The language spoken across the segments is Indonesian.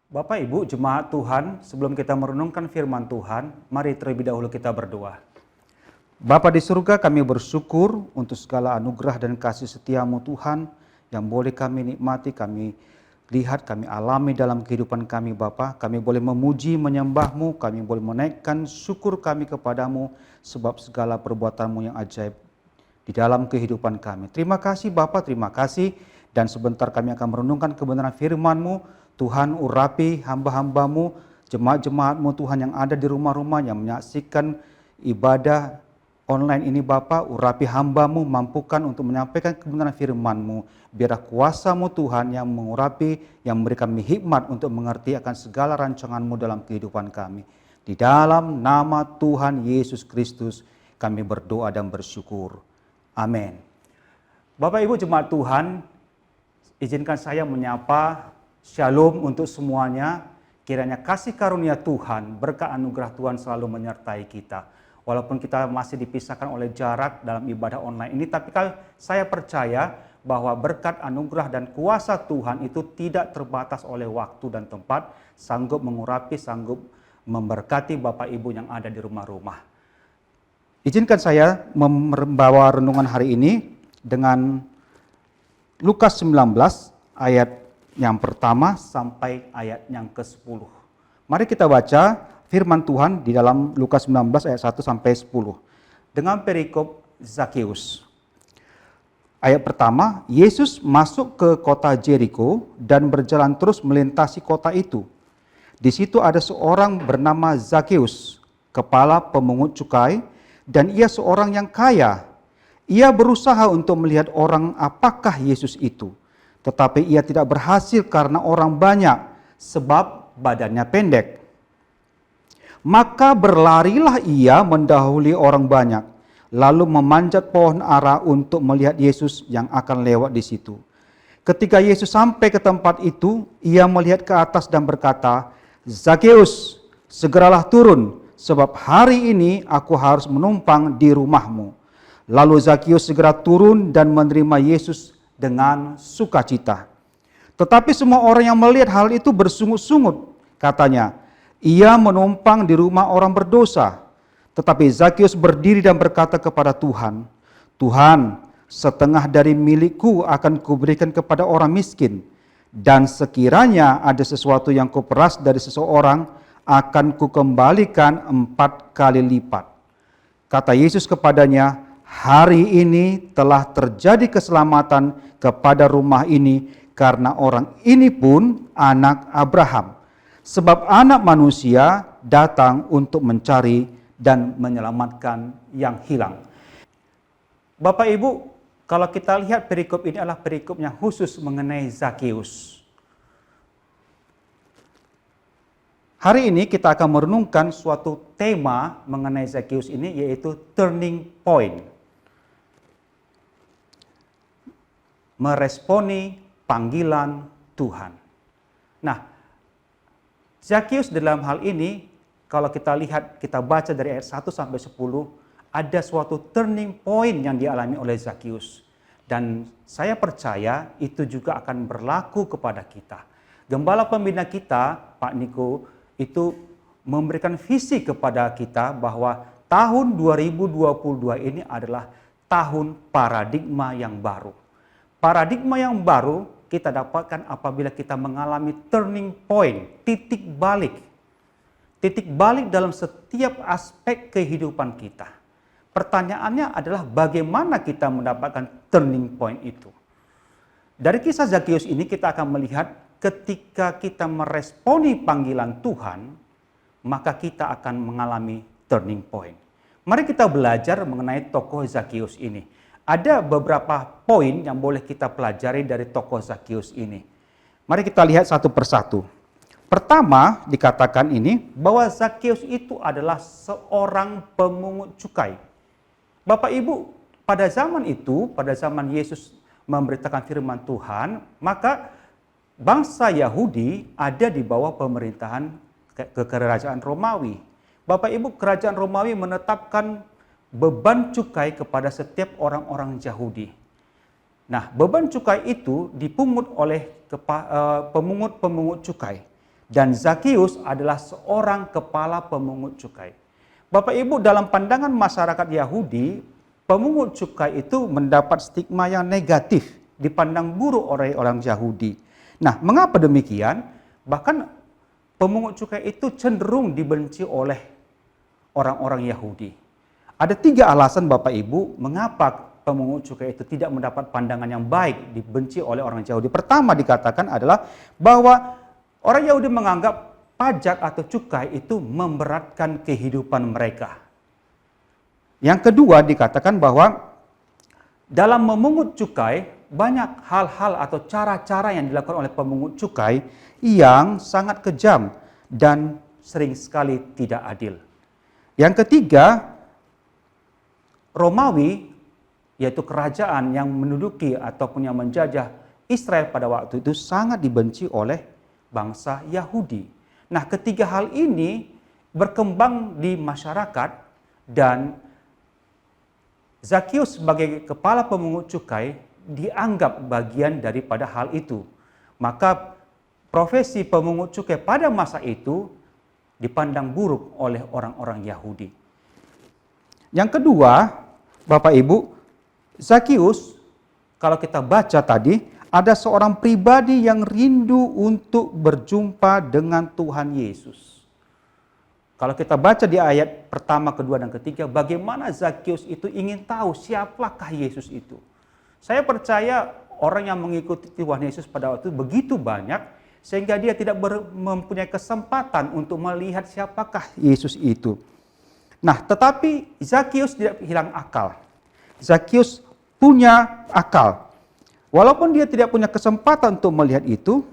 Bapak Ibu jemaat Tuhan, sebelum kita merenungkan firman Tuhan, mari terlebih dahulu kita berdoa. Bapa di surga, kami bersyukur untuk segala anugerah dan kasih setiamu Tuhan yang boleh kami nikmati, kami lihat, kami alami dalam kehidupan kami Bapa. Kami boleh memuji, menyembahmu, kami boleh menaikkan syukur kami kepadamu sebab segala perbuatanmu yang ajaib di dalam kehidupan kami. Terima kasih Bapa, terima kasih. Dan sebentar kami akan merenungkan kebenaran firman-Mu. Tuhan urapi hamba-hambamu, jemaat-jemaatmu Tuhan yang ada di rumah-rumah yang menyaksikan ibadah online ini Bapa, urapi hambamu, mampukan untuk menyampaikan kebenaran firman-Mu. Biarlah kuasa-Mu Tuhan yang mengurapi, yang memberikan kami hikmat untuk mengerti akan segala rancangan-Mu dalam kehidupan kami. Di dalam nama Tuhan Yesus Kristus kami berdoa dan bersyukur. Amin. Bapak Ibu jemaat Tuhan, izinkan saya menyapa Shalom untuk semuanya. Kiranya kasih karunia Tuhan, berkat anugerah Tuhan selalu menyertai kita. Walaupun kita masih dipisahkan oleh jarak dalam ibadah online ini, tapi saya percaya bahwa berkat anugerah dan kuasa Tuhan itu tidak terbatas oleh waktu dan tempat, sanggup mengurapi, sanggup memberkati Bapak Ibu yang ada di rumah-rumah. Izinkan saya membawa renungan hari ini dengan Lukas 19 ayat yang pertama sampai ayat yang ke-10. Mari kita baca firman Tuhan di dalam Lukas 19 ayat 1 sampai 10. Dengan perikop Zakeus. Ayat pertama, Yesus masuk ke kota Jericho dan berjalan terus melintasi kota itu. Di situ ada seorang bernama Zakeus, kepala pemungut cukai, dan ia seorang yang kaya. Ia berusaha untuk melihat orang apakah Yesus itu. Tetapi ia tidak berhasil karena orang banyak, sebab badannya pendek. Maka berlarilah ia mendahului orang banyak, lalu memanjat pohon ara untuk melihat Yesus yang akan lewat di situ. Ketika Yesus sampai ke tempat itu, ia melihat ke atas dan berkata, "Zakeus, segeralah turun, sebab hari ini aku harus menumpang di rumahmu." Lalu Zakeus segera turun dan menerima Yesus dengan sukacita. Tetapi semua orang yang melihat hal itu bersungut-sungut, katanya, ia menumpang di rumah orang berdosa. Tetapi Zakeus berdiri dan berkata kepada Tuhan, "Tuhan, setengah dari milikku akan kuberikan kepada orang miskin, dan sekiranya ada sesuatu yang kuperas dari seseorang, akan kukembalikan 4 kali lipat." Kata Yesus kepadanya, "Hari ini telah terjadi keselamatan kepada rumah ini, karena orang ini pun anak Abraham. Sebab anak manusia datang untuk mencari dan menyelamatkan yang hilang." Bapak Ibu, kalau kita lihat perikop ini adalah perikop yang khusus mengenai Zakeus. Hari ini kita akan merenungkan suatu tema mengenai Zakeus ini, yaitu turning point. Meresponi panggilan Tuhan. Nah, Zakeus dalam hal ini, kalau kita lihat, kita baca dari ayat 1 sampai 10, ada suatu turning point yang dialami oleh Zakeus. Dan saya percaya itu juga akan berlaku kepada kita. Gembala pembina kita, Pak Niko, itu memberikan visi kepada kita bahwa tahun 2022 ini adalah tahun paradigma yang baru. Paradigma yang baru kita dapatkan apabila kita mengalami turning point, titik balik. Titik balik dalam setiap aspek kehidupan kita. Pertanyaannya adalah bagaimana kita mendapatkan turning point itu. Dari kisah Zakeus ini kita akan melihat ketika kita meresponi panggilan Tuhan, maka kita akan mengalami turning point. Mari kita belajar mengenai tokoh Zakeus ini. Ada beberapa poin yang boleh kita pelajari dari tokoh Zakeus ini. Mari kita lihat satu persatu. Pertama dikatakan ini bahwa Zakeus itu adalah seorang pemungut cukai. Bapak Ibu, pada zaman itu, pada zaman Yesus memberitakan firman Tuhan, maka bangsa Yahudi ada di bawah pemerintahan kerajaan Romawi. Bapak Ibu, kerajaan Romawi menetapkan beban cukai kepada setiap orang-orang Yahudi. Nah, beban cukai itu dipungut oleh pemungut-pemungut cukai. Dan Zakius adalah seorang kepala pemungut cukai. Bapak Ibu, dalam pandangan masyarakat Yahudi, pemungut cukai itu mendapat stigma yang negatif, dipandang buruk oleh orang Yahudi. Nah, mengapa demikian? Bahkan pemungut cukai itu cenderung dibenci oleh orang-orang Yahudi. Ada 3 alasan Bapak Ibu mengapa pemungut cukai itu tidak mendapat pandangan yang baik, dibenci oleh orang Yahudi. Pertama dikatakan adalah bahwa orang Yahudi menganggap pajak atau cukai itu memberatkan kehidupan mereka. Yang kedua dikatakan bahwa dalam memungut cukai banyak hal-hal atau cara-cara yang dilakukan oleh pemungut cukai yang sangat kejam dan sering sekali tidak adil. Yang ketiga, Romawi, yaitu kerajaan yang menduduki ataupun yang menjajah Israel pada waktu itu sangat dibenci oleh bangsa Yahudi. Nah, ketiga hal ini berkembang di masyarakat dan Zakius sebagai kepala pemungut cukai dianggap bagian daripada hal itu. Maka profesi pemungut cukai pada masa itu dipandang buruk oleh orang-orang Yahudi. Yang kedua, Bapak Ibu, Zakius, kalau kita baca tadi, ada seorang pribadi yang rindu untuk berjumpa dengan Tuhan Yesus. Kalau kita baca di ayat pertama, kedua, dan ketiga, bagaimana Zakius itu ingin tahu siapakah Yesus itu. Saya percaya orang yang mengikuti Tuhan Yesus pada waktu itu begitu banyak, sehingga dia tidak mempunyai kesempatan untuk melihat siapakah Yesus itu. Nah, tetapi Zakius tidak hilang akal. Zakius punya akal. Walaupun dia tidak punya kesempatan untuk melihat itu,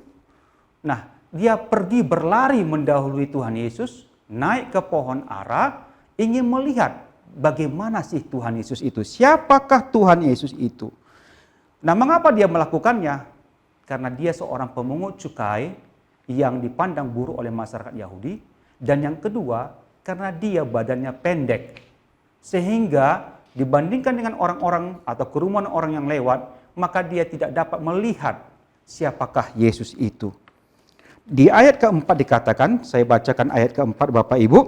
nah dia pergi berlari mendahului Tuhan Yesus, naik ke pohon ara, ingin melihat bagaimana sih Tuhan Yesus itu, siapakah Tuhan Yesus itu. Nah, mengapa dia melakukannya? Karena dia seorang pemungut cukai yang dipandang buruk oleh masyarakat Yahudi, dan yang kedua, karena dia badannya pendek, sehingga dibandingkan dengan orang-orang atau kerumunan orang yang lewat, maka dia tidak dapat melihat siapakah Yesus itu. Di ayat keempat dikatakan, saya bacakan ayat keempat Bapak Ibu.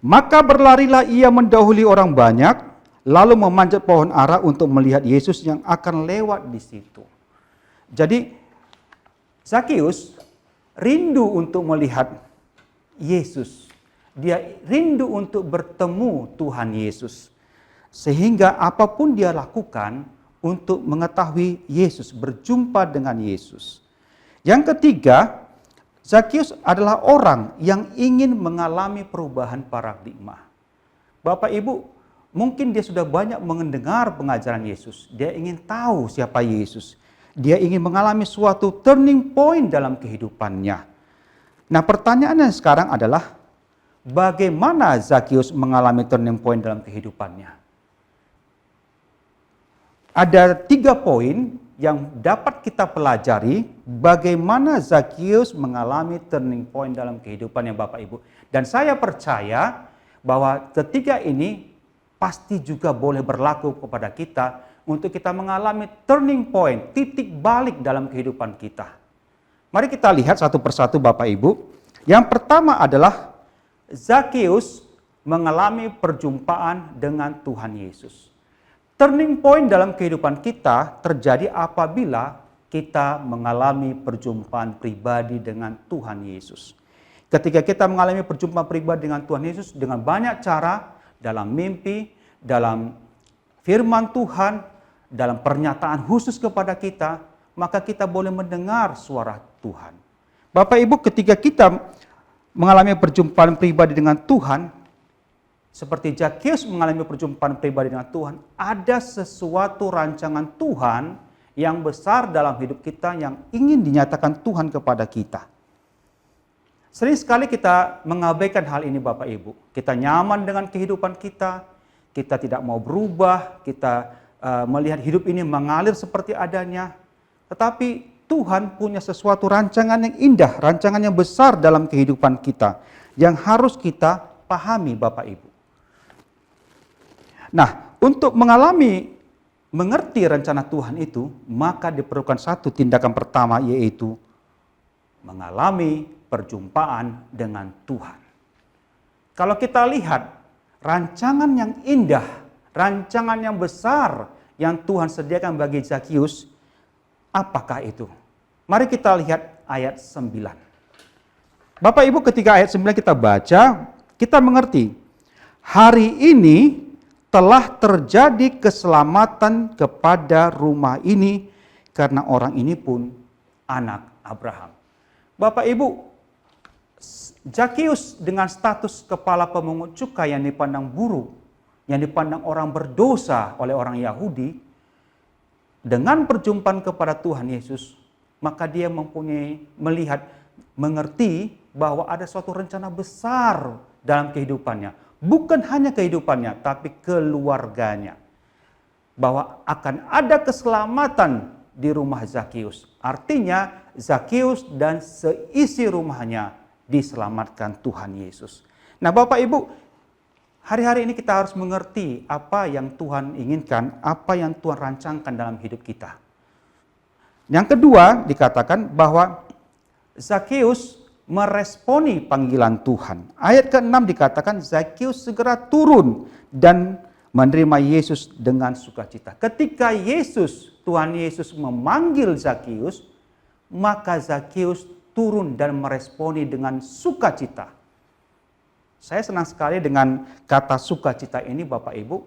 Maka berlarilah ia mendahului orang banyak, lalu memanjat pohon ara untuk melihat Yesus yang akan lewat di situ. Jadi Zakius rindu untuk melihat Yesus. Dia rindu untuk bertemu Tuhan Yesus. Sehingga apapun dia lakukan untuk mengetahui Yesus, berjumpa dengan Yesus. Yang ketiga, Zakius adalah orang yang ingin mengalami perubahan paradigma. Bapak Ibu, mungkin dia sudah banyak mendengar pengajaran Yesus. Dia ingin tahu siapa Yesus. Dia ingin mengalami suatu turning point dalam kehidupannya. Nah, pertanyaannya sekarang adalah, bagaimana Zakius mengalami turning point dalam kehidupannya? Ada 3 poin yang dapat kita pelajari bagaimana Zakius mengalami turning point dalam kehidupannya Bapak Ibu. Dan saya percaya bahwa ketiga ini pasti juga boleh berlaku kepada kita untuk kita mengalami turning point, titik balik dalam kehidupan kita. Mari kita lihat satu persatu Bapak Ibu. Yang pertama adalah Zakius mengalami perjumpaan dengan Tuhan Yesus. Turning point dalam kehidupan kita terjadi apabila kita mengalami perjumpaan pribadi dengan Tuhan Yesus. Ketika kita mengalami perjumpaan pribadi dengan Tuhan Yesus dengan banyak cara, dalam mimpi, dalam firman Tuhan, dalam pernyataan khusus kepada kita, maka kita boleh mendengar suara Tuhan. Bapak Ibu, ketika kita mengalami perjumpaan pribadi dengan Tuhan, seperti Zakius mengalami perjumpaan pribadi dengan Tuhan, ada sesuatu rancangan Tuhan yang besar dalam hidup kita yang ingin dinyatakan Tuhan kepada kita. Sering sekali kita mengabaikan hal ini Bapak Ibu. Kita nyaman dengan kehidupan kita tidak mau berubah, kita melihat hidup ini mengalir seperti adanya. Tetapi Tuhan punya sesuatu rancangan yang indah, rancangan yang besar dalam kehidupan kita, yang harus kita pahami Bapak Ibu. Nah, untuk mengerti rencana Tuhan itu, maka diperlukan satu tindakan pertama, yaitu mengalami perjumpaan dengan Tuhan. Kalau kita lihat rancangan yang indah, rancangan yang besar yang Tuhan sediakan bagi Zakius, apakah itu? Mari kita lihat ayat 9. Bapak Ibu, ketika ayat 9 kita baca, kita mengerti, hari ini telah terjadi keselamatan kepada rumah ini karena orang ini pun anak Abraham. Bapak Ibu, Zakius dengan status kepala pemungut cukai yang dipandang buruk, yang dipandang orang berdosa oleh orang Yahudi, dengan perjumpaan kepada Tuhan Yesus, maka dia melihat, mengerti bahwa ada suatu rencana besar dalam kehidupannya. Bukan hanya kehidupannya, tapi keluarganya. Bahwa akan ada keselamatan di rumah Zakius. Artinya Zakius dan seisi rumahnya diselamatkan Tuhan Yesus. Nah Bapak Ibu, hari-hari ini kita harus mengerti apa yang Tuhan inginkan, apa yang Tuhan rancangkan dalam hidup kita. Yang kedua dikatakan bahwa Zakius meresponi panggilan Tuhan. Ayat ke-6 dikatakan Zakius segera turun dan menerima Yesus dengan sukacita. Ketika Tuhan Yesus memanggil Zakius, maka Zakius turun dan meresponi dengan sukacita. Saya senang sekali dengan kata sukacita ini Bapak Ibu.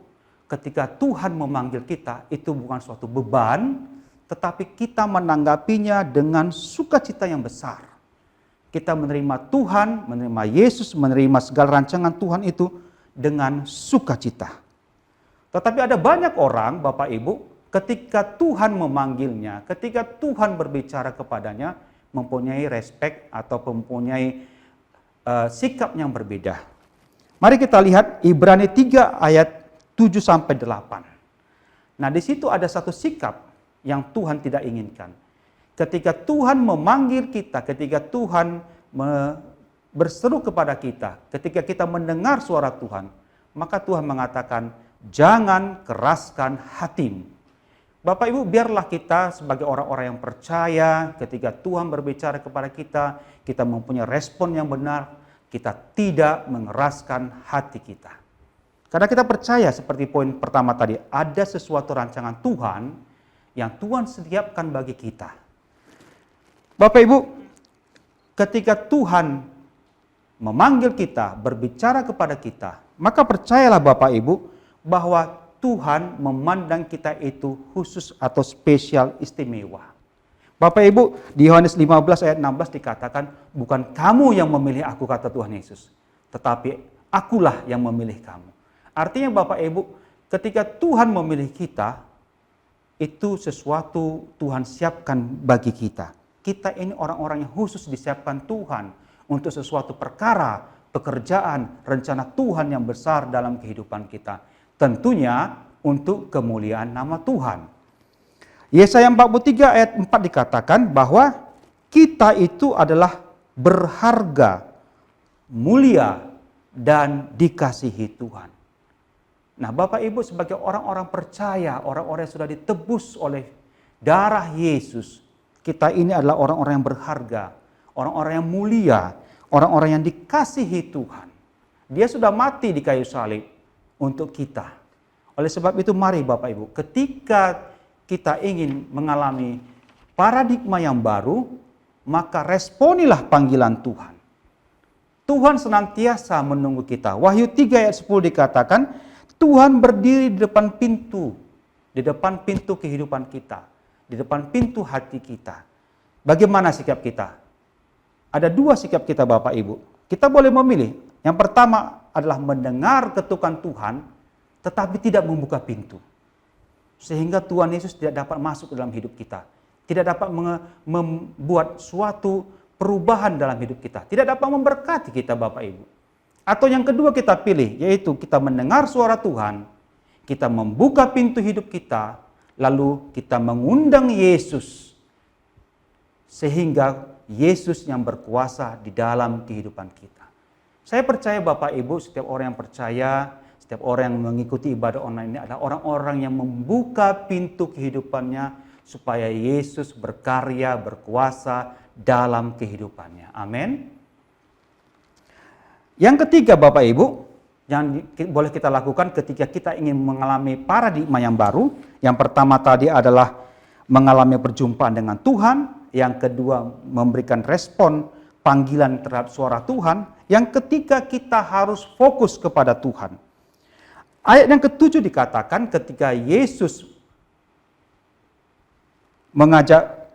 Ketika Tuhan memanggil kita, itu bukan suatu beban, tetapi kita menanggapinya dengan sukacita yang besar. Kita menerima Tuhan, menerima Yesus, menerima segala rancangan Tuhan itu dengan sukacita. Tetapi ada banyak orang Bapak Ibu, ketika Tuhan memanggilnya, ketika Tuhan berbicara kepadanya, mempunyai respek atau mempunyai sikap yang berbeda. Mari kita lihat Ibrani 3 ayat 7-8. Nah di situ ada satu sikap yang Tuhan tidak inginkan. Ketika Tuhan memanggil kita, ketika Tuhan berseru kepada kita, ketika kita mendengar suara Tuhan, maka Tuhan mengatakan, jangan keraskan hatimu. Bapak Ibu, biarlah kita sebagai orang-orang yang percaya ketika Tuhan berbicara kepada kita, kita mempunyai respon yang benar, kita tidak mengeraskan hati kita. Karena kita percaya seperti poin pertama tadi, ada sesuatu rancangan Tuhan yang Tuhan sediakan bagi kita. Bapak Ibu, ketika Tuhan memanggil kita, berbicara kepada kita, maka percayalah Bapak Ibu bahwa Tuhan memandang kita itu khusus atau spesial istimewa. Bapak Ibu, di Yohanes 15 ayat 16 dikatakan, bukan kamu yang memilih aku, kata Tuhan Yesus, tetapi akulah yang memilih kamu. Artinya Bapak Ibu, ketika Tuhan memilih kita, itu sesuatu Tuhan siapkan bagi kita. Kita ini orang-orang yang khusus disiapkan Tuhan untuk sesuatu perkara, pekerjaan, rencana Tuhan yang besar dalam kehidupan kita. Tentunya untuk kemuliaan nama Tuhan. Yesaya 43 ayat 4 dikatakan bahwa kita itu adalah berharga, mulia, dan dikasihi Tuhan. Nah Bapak Ibu sebagai orang-orang percaya, orang-orang yang sudah ditebus oleh darah Yesus, kita ini adalah orang-orang yang berharga, orang-orang yang mulia, orang-orang yang dikasihi Tuhan. Dia sudah mati di kayu salib untuk kita. Oleh sebab itu mari Bapak Ibu, ketika kita ingin mengalami paradigma yang baru, maka responilah panggilan Tuhan. Tuhan senantiasa menunggu kita. Wahyu 3 ayat 10 dikatakan, Tuhan berdiri di depan pintu kehidupan kita, di depan pintu hati kita. Bagaimana sikap kita? Ada dua sikap kita Bapak Ibu. Kita boleh memilih. Yang pertama adalah mendengar ketukan Tuhan, tetapi tidak membuka pintu. Sehingga Tuhan Yesus tidak dapat masuk ke dalam hidup kita. Tidak dapat membuat suatu perubahan dalam hidup kita. Tidak dapat memberkati kita Bapak Ibu. Atau yang kedua kita pilih, yaitu kita mendengar suara Tuhan, kita membuka pintu hidup kita, lalu kita mengundang Yesus. Sehingga Yesus yang berkuasa di dalam kehidupan kita. Saya percaya Bapak Ibu, setiap orang yang percaya, setiap orang yang mengikuti ibadah online ini adalah orang-orang yang membuka pintu kehidupannya supaya Yesus berkarya, berkuasa dalam kehidupannya. Amin. Yang ketiga Bapak Ibu, yang boleh kita lakukan ketika kita ingin mengalami paradigma yang baru. Yang pertama tadi adalah mengalami perjumpaan dengan Tuhan. Yang kedua memberikan respon panggilan terhadap suara Tuhan. Yang ketiga kita harus fokus kepada Tuhan. Ayat yang ketujuh dikatakan ketika Yesus mengajak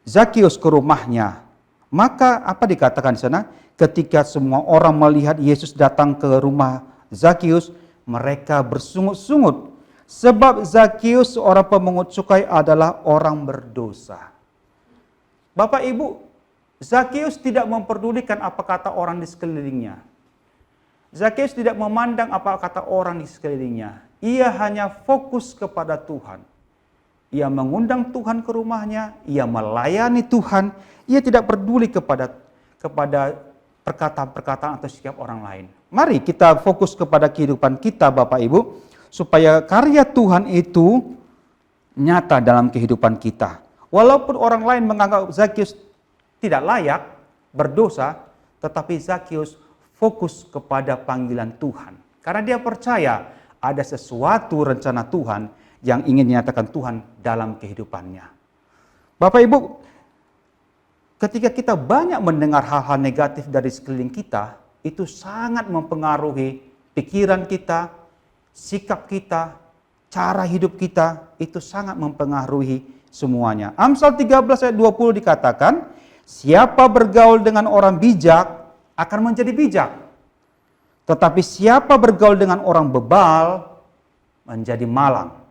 Zakius ke rumahnya, maka apa dikatakan di sana? Ketika semua orang melihat Yesus datang ke rumah Zakius, mereka bersungut-sungut. Sebab Zakius seorang pemungut cukai adalah orang berdosa. Bapak Ibu, Zakius tidak memperdulikan apa kata orang di sekelilingnya. Zakius tidak memandang apa kata orang di sekelilingnya. Ia hanya fokus kepada Tuhan. Ia mengundang Tuhan ke rumahnya, ia melayani Tuhan, ia tidak peduli kepada perkataan-perkataan atau sikap orang lain. Mari kita fokus kepada kehidupan kita Bapak Ibu, supaya karya Tuhan itu nyata dalam kehidupan kita. Walaupun orang lain menganggap Zakius tidak layak, berdosa, tetapi Zakius fokus kepada panggilan Tuhan. Karena dia percaya ada sesuatu rencana Tuhan yang ingin dinyatakan Tuhan dalam kehidupannya. Bapak Ibu, ketika kita banyak mendengar hal-hal negatif dari sekeliling kita, itu sangat mempengaruhi pikiran kita, sikap kita, cara hidup kita, itu sangat mempengaruhi semuanya. Amsal 13 ayat 20 dikatakan, siapa bergaul dengan orang bijak akan menjadi bijak. Tetapi siapa bergaul dengan orang bebal menjadi malang.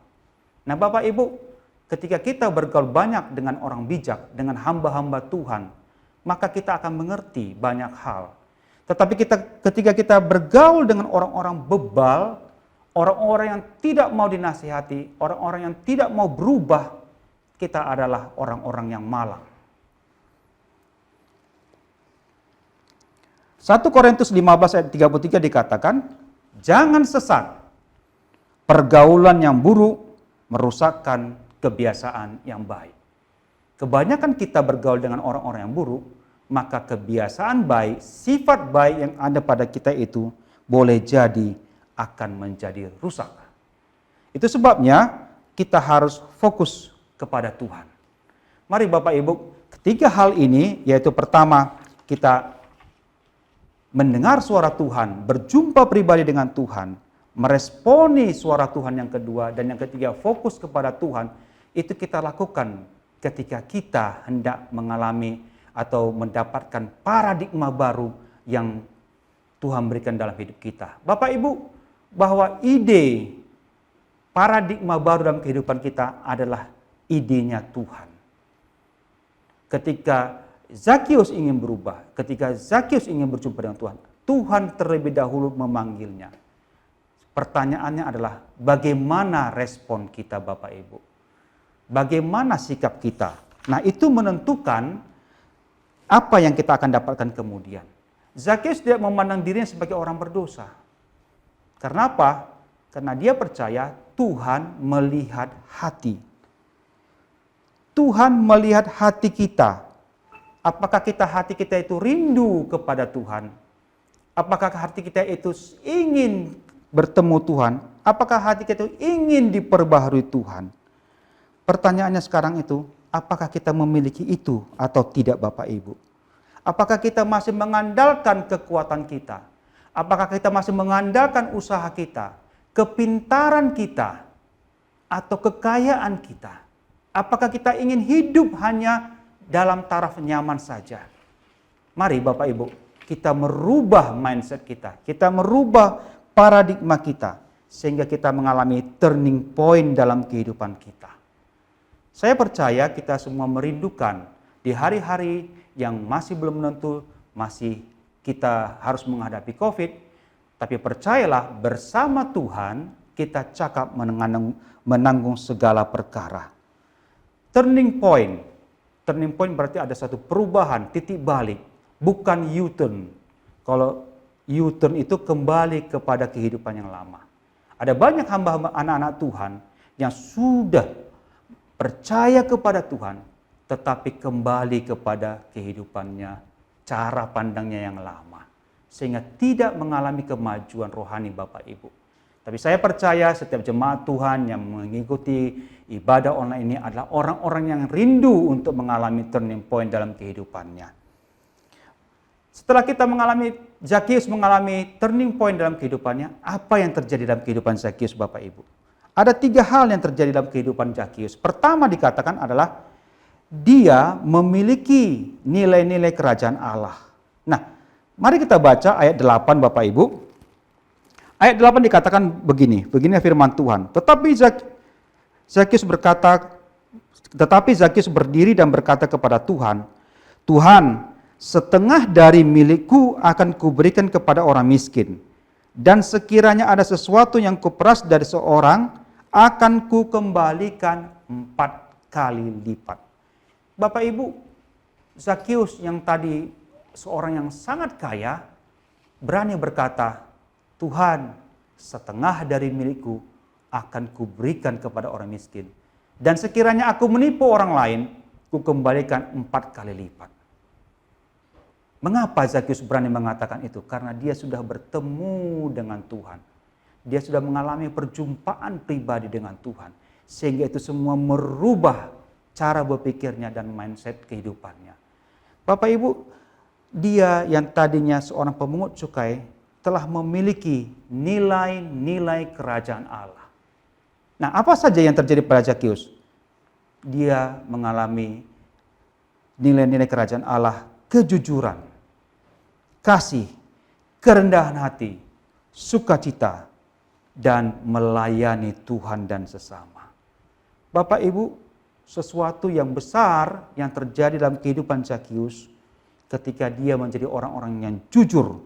Nah Bapak Ibu, ketika kita bergaul banyak dengan orang bijak, dengan hamba-hamba Tuhan, maka kita akan mengerti banyak hal. Tetapi ketika kita bergaul dengan orang-orang bebal, orang-orang yang tidak mau dinasihati, orang-orang yang tidak mau berubah, kita adalah orang-orang yang malang. 1 Korintus 15 ayat 33 dikatakan, jangan sesat, pergaulan yang buruk merusakkan kebiasaan yang baik. Kebanyakan kita bergaul dengan orang-orang yang buruk, maka kebiasaan baik, sifat baik yang ada pada kita itu boleh jadi akan menjadi rusak. Itu sebabnya kita harus fokus kepada Tuhan. Mari Bapak Ibu, ketiga hal ini, yaitu pertama kita mendengar suara Tuhan, berjumpa pribadi dengan Tuhan, meresponi suara Tuhan yang kedua, dan yang ketiga fokus kepada Tuhan, itu kita lakukan ketika kita hendak mengalami atau mendapatkan paradigma baru yang Tuhan berikan dalam hidup kita. Bapak Ibu, bahwa ide paradigma baru dalam kehidupan kita adalah idenya Tuhan. Ketika Zakius ingin berubah, ketika Zakius ingin berjumpa dengan Tuhan, Tuhan terlebih dahulu memanggilnya. Pertanyaannya adalah bagaimana respon kita Bapak Ibu? Bagaimana sikap kita? Nah itu menentukan apa yang kita akan dapatkan kemudian. Zakius tidak memandang dirinya sebagai orang berdosa. Karena apa? Karena dia percaya Tuhan melihat hati. Tuhan melihat hati kita. Apakah hati kita itu rindu kepada Tuhan? Apakah hati kita itu ingin bertemu Tuhan? Apakah hati kita itu ingin diperbaharui Tuhan? Pertanyaannya sekarang itu, apakah kita memiliki itu atau tidak Bapak Ibu? Apakah kita masih mengandalkan kekuatan kita? Apakah kita masih mengandalkan usaha kita, kepintaran kita, atau kekayaan kita? Apakah kita ingin hidup hanya dalam taraf nyaman saja? Mari Bapak Ibu, kita merubah mindset kita. Kita merubah paradigma kita. Sehingga kita mengalami turning point dalam kehidupan kita. Saya percaya kita semua merindukan di hari-hari yang masih belum menentu, masih kita harus menghadapi COVID. Tapi percayalah bersama Tuhan kita cakap menanggung segala perkara. Turning point berarti ada satu perubahan, titik balik, bukan U-turn. Kalau U-turn itu kembali kepada kehidupan yang lama. Ada banyak hamba-hamba anak-anak Tuhan yang sudah percaya kepada Tuhan, tetapi kembali kepada kehidupannya, cara pandangnya yang lama. Sehingga tidak mengalami kemajuan rohani Bapak Ibu. Tapi saya percaya setiap jemaat Tuhan yang mengikuti ibadah online ini adalah orang-orang yang rindu untuk mengalami turning point dalam kehidupannya. Setelah kita Zakheus mengalami turning point dalam kehidupannya, apa yang terjadi dalam kehidupan Zakheus Bapak Ibu? Ada 3 hal yang terjadi dalam kehidupan Zakheus. Pertama dikatakan adalah dia memiliki nilai-nilai kerajaan Allah. Nah, mari kita baca ayat 8 Bapak Ibu. Ayat 8 dikatakan begini firman Tuhan. Tetapi Zakheus berdiri dan berkata kepada Tuhan, Tuhan, setengah dari milikku akan kuberikan kepada orang miskin. Dan sekiranya ada sesuatu yang kuperas dari seorang, akan kukembalikan 4 kali lipat. Bapak Ibu, Zakheus yang tadi seorang yang sangat kaya, berani berkata, Tuhan, setengah dari milikku akan kuberikan kepada orang miskin. Dan sekiranya aku menipu orang lain, kukembalikan 4 kali lipat. Mengapa Zakheus berani mengatakan itu? Karena dia sudah bertemu dengan Tuhan. Dia sudah mengalami perjumpaan pribadi dengan Tuhan. Sehingga itu semua merubah cara berpikirnya dan mindset kehidupannya. Bapak Ibu, dia yang tadinya seorang pemungut cukai telah memiliki nilai-nilai kerajaan Allah. Nah, apa saja yang terjadi pada Zakheus? Dia mengalami nilai-nilai kerajaan Allah, kejujuran, kasih, kerendahan hati, sukacita, dan melayani Tuhan dan sesama. Bapak Ibu, sesuatu yang besar yang terjadi dalam kehidupan Zakheus ketika dia menjadi orang-orang yang jujur,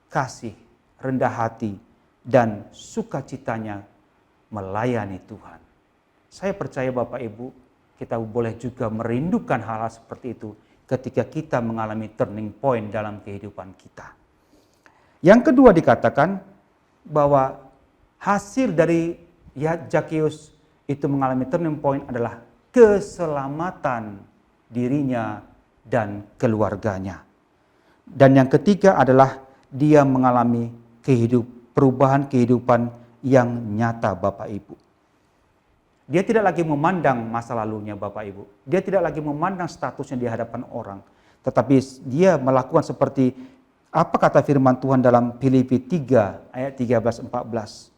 kasih, rendah hati, dan sukacitanya melayani Tuhan. Saya percaya Bapak Ibu, kita boleh juga merindukan hal-hal seperti itu ketika kita mengalami turning point dalam kehidupan kita. Yang kedua dikatakan bahwa hasil dari Zakheus itu mengalami turning point adalah keselamatan dirinya dan keluarganya. Dan yang ketiga adalah dia mengalami perubahan kehidupan yang nyata Bapak Ibu. Dia tidak lagi memandang masa lalunya Bapak Ibu. Dia tidak lagi memandang statusnya di hadapan orang. Tetapi dia melakukan seperti apa kata firman Tuhan dalam Filipi 3 ayat 13-14.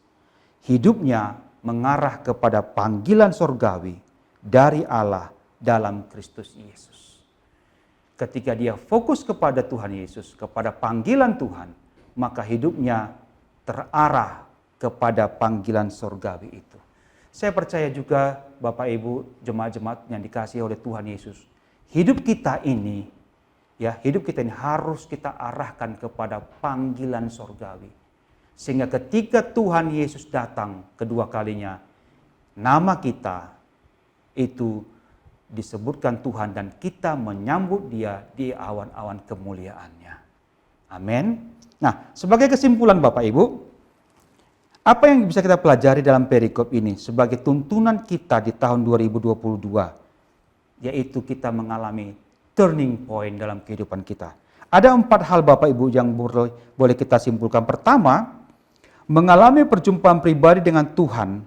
Hidupnya mengarah kepada panggilan sorgawi dari Allah dalam Kristus Yesus. Ketika dia fokus kepada Tuhan Yesus, kepada panggilan Tuhan, maka hidupnya terarah kepada panggilan sorgawi itu. Saya percaya juga Bapak Ibu jemaat-jemaat yang dikasihi oleh Tuhan Yesus, hidup kita ini harus kita arahkan kepada panggilan sorgawi. Sehingga ketika Tuhan Yesus datang kedua kalinya, nama kita itu disebutkan Tuhan dan kita menyambut dia di awan-awan kemuliaannya. Amin. Nah, sebagai kesimpulan Bapak Ibu, apa yang bisa kita pelajari dalam perikop ini sebagai tuntunan kita di tahun 2022? Yaitu kita mengalami turning point dalam kehidupan kita. Ada 4 hal Bapak Ibu yang boleh kita simpulkan. Pertama, mengalami perjumpaan pribadi dengan Tuhan,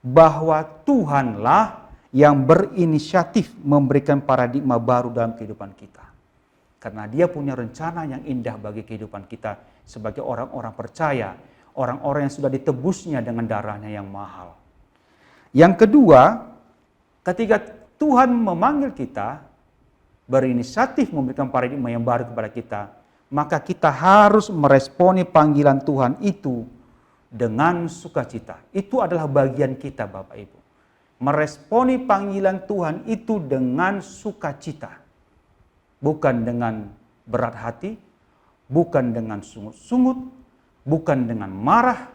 bahwa Tuhanlah yang berinisiatif memberikan paradigma baru dalam kehidupan kita. Karena dia punya rencana yang indah bagi kehidupan kita sebagai orang-orang percaya, orang-orang yang sudah ditebusnya dengan darahnya yang mahal. Yang kedua, ketika Tuhan memanggil kita, berinisiatif memberikan paradigma yang baru kepada kita, maka kita harus meresponi panggilan Tuhan itu dengan sukacita. Itu adalah bagian kita Bapak Ibu. Meresponi panggilan Tuhan itu dengan sukacita. Bukan dengan berat hati, bukan dengan sungut-sungut, bukan dengan marah.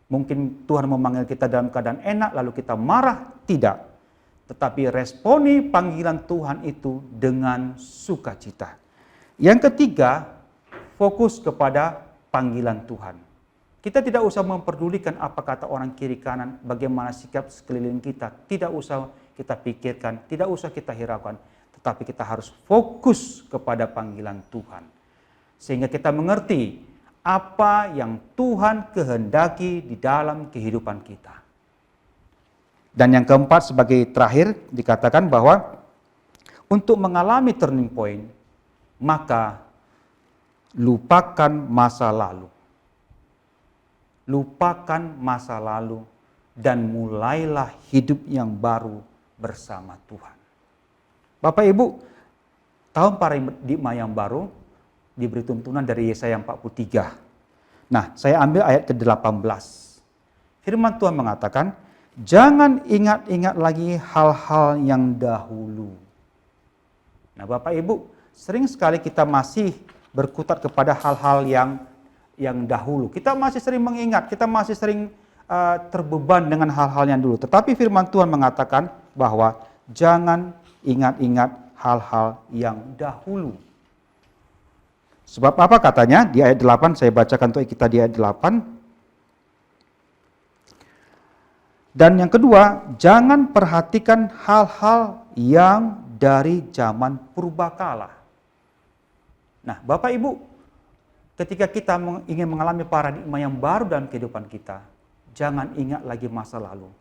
Mungkin Tuhan memanggil kita dalam keadaan enak lalu kita marah, tidak. Tetapi responi panggilan Tuhan itu dengan sukacita. Yang ketiga, fokus kepada panggilan Tuhan. Kita tidak usah memperdulikan apa kata orang kiri kanan, bagaimana sikap sekeliling kita. Tidak usah kita pikirkan, tidak usah kita hiraukan. tetapi kita harus fokus kepada panggilan Tuhan. Sehingga kita mengerti apa yang Tuhan kehendaki di dalam kehidupan kita. Dan yang keempat sebagai terakhir dikatakan bahwa untuk mengalami turning point, maka lupakan masa lalu. Lupakan masa lalu dan mulailah hidup yang baru bersama Tuhan. Bapak Ibu, tahun paradigma yang baru diberi tuntunan dari Yesaya 43. Nah, saya ambil ayat ke-18. Firman Tuhan mengatakan, jangan ingat-ingat lagi hal-hal yang dahulu. Nah, Bapak Ibu, sering sekali kita masih berkutat kepada hal-hal yang dahulu. Kita masih sering mengingat, kita masih sering terbeban dengan hal-hal yang dulu. Tetapi firman Tuhan mengatakan bahwa jangan ingat-ingat hal-hal yang dahulu. Sebab apa katanya? Di ayat 8, saya bacakan untuk kita di ayat 8. Dan yang kedua, jangan perhatikan hal-hal yang dari zaman purbakala. Nah, Bapak Ibu, ketika kita ingin mengalami paradigma yang baru dalam kehidupan kita, jangan ingat lagi masa lalu.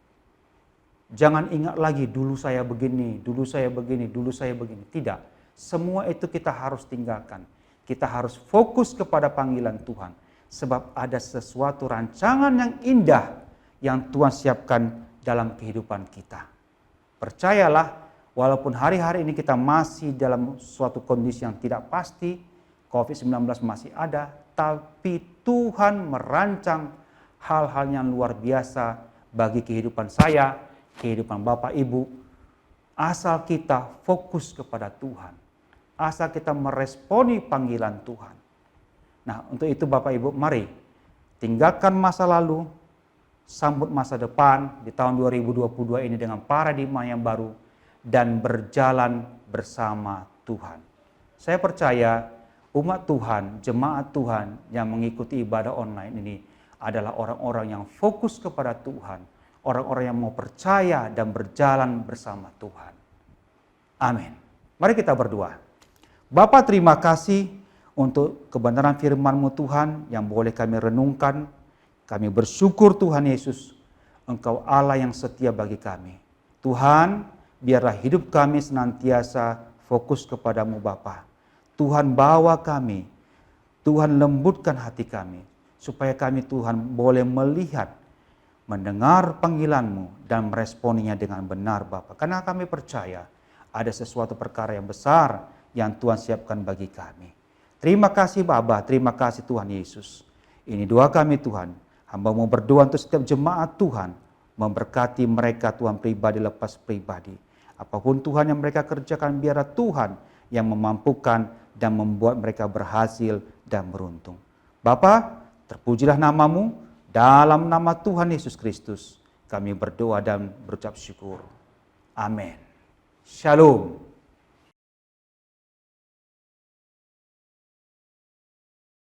Jangan ingat lagi dulu saya begini, dulu saya begini, dulu saya begini. Tidak, semua itu kita harus tinggalkan. Kita harus fokus kepada panggilan Tuhan. Sebab ada sesuatu rancangan yang indah yang Tuhan siapkan dalam kehidupan kita. Percayalah, walaupun hari-hari ini kita masih dalam suatu kondisi yang tidak pasti, COVID-19 masih ada, tapi Tuhan merancang hal-hal yang luar biasa bagi kehidupan saya, kehidupan Bapak Ibu, asal kita fokus kepada Tuhan, asal kita meresponi panggilan Tuhan. Nah, untuk itu Bapak Ibu, mari tinggalkan masa lalu, sambut masa depan di tahun 2022 ini dengan paradigma yang baru dan berjalan bersama Tuhan. Saya percaya umat Tuhan, jemaat Tuhan yang mengikuti ibadah online ini adalah orang-orang yang fokus kepada Tuhan, orang-orang yang mau percaya dan berjalan bersama Tuhan. Amin. Mari kita berdoa. Bapa, terima kasih untuk kebenaran firman-Mu Tuhan yang boleh kami renungkan. Kami bersyukur Tuhan Yesus, Engkau Allah yang setia bagi kami. Tuhan, biarlah hidup kami senantiasa fokus kepadamu Bapa. Tuhan bawa kami, Tuhan lembutkan hati kami, supaya kami Tuhan boleh melihat, mendengar panggilan-Mu dan meresponinya dengan benar Bapa. Karena kami percaya ada sesuatu perkara yang besar yang Tuhan siapkan bagi kami. Terima kasih Bapa, terima kasih Tuhan Yesus. Ini doa kami Tuhan. Hamba mau berdoa untuk setiap jemaat Tuhan, memberkati mereka Tuhan pribadi lepas pribadi. Apapun Tuhan yang mereka kerjakan, biarlah Tuhan yang memampukan dan membuat mereka berhasil dan beruntung. Bapa, terpujilah nama-Mu, dalam nama Tuhan Yesus Kristus kami berdoa dan berucap syukur. Amin. Shalom.